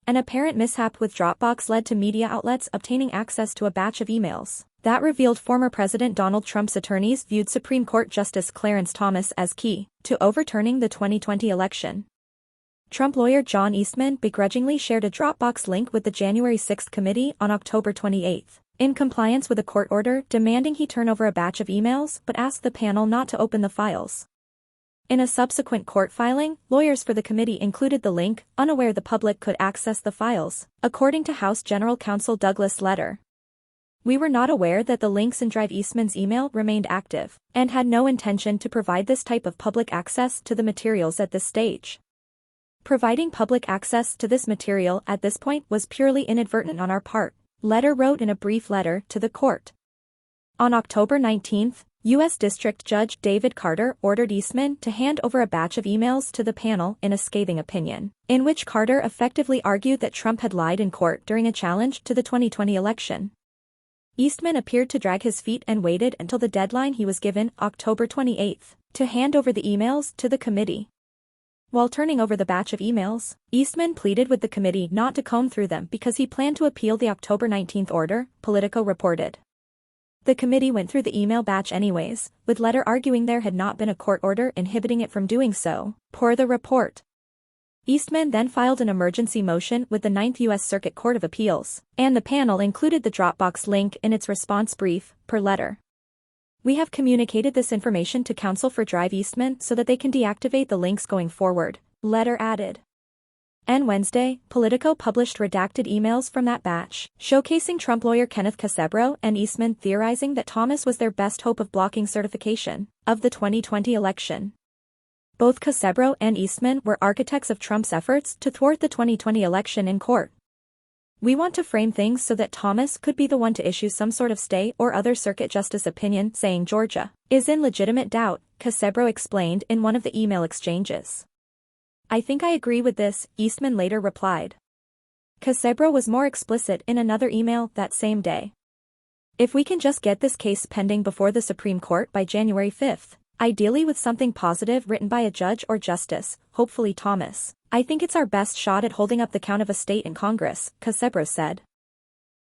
An apparent mishap with Dropbox led to media outlets obtaining access to a batch of emails that revealed former President Donald Trump's attorneys viewed Supreme Court Justice Clarence Thomas as key to overturning the 2020 election. Trump lawyer John Eastman begrudgingly shared a Dropbox link with the January 6 committee on October 28, in compliance with a court order demanding he turn over a batch of emails but asked the panel not to open the files. In a subsequent court filing, lawyers for the committee included the link, unaware the public could access the files, according to House General Counsel Douglas Letter. We were not aware that the links in Drive. Eastman's email remained active, and had no intention to provide this type of public access to the materials at this stage. Providing public access to this material at this point was purely inadvertent on our part, Letter wrote in a brief letter to the court. On October 19, U.S. District Judge David Carter ordered Eastman to hand over a batch of emails to the panel in a scathing opinion, in which Carter effectively argued that Trump had lied in court during a challenge to the 2020 election. Eastman appeared to drag his feet and waited until the deadline he was given, October 28, to hand over the emails to the committee. While turning over the batch of emails, Eastman pleaded with the committee not to comb through them because he planned to appeal the October 19 order, Politico reported. The committee went through the email batch anyways, with Letter arguing there had not been a court order inhibiting it from doing so, per the report. Eastman then filed an emergency motion with the 9th U.S. Circuit Court of Appeals, and the panel included the Dropbox link in its response brief, per Letter. We have communicated this information to counsel for Drive Eastman so that they can deactivate the links going forward, Letter added. On Wednesday, Politico published redacted emails from that batch, showcasing Trump lawyer Kenneth Cassebro and Eastman theorizing that Thomas was their best hope of blocking certification of the 2020 election. Both Cassebro and Eastman were architects of Trump's efforts to thwart the 2020 election in court. We want to frame things so that Thomas could be the one to issue some sort of stay or other circuit justice opinion saying Georgia is in legitimate doubt, Cassebro explained in one of the email exchanges. I think I agree with this, Eastman later replied. Cassebro was more explicit in another email that same day. If we can just get this case pending before the Supreme Court by January 5, ideally with something positive written by a judge or justice, hopefully Thomas, I think it's our best shot at holding up the count of a state in Congress, Cassebro said.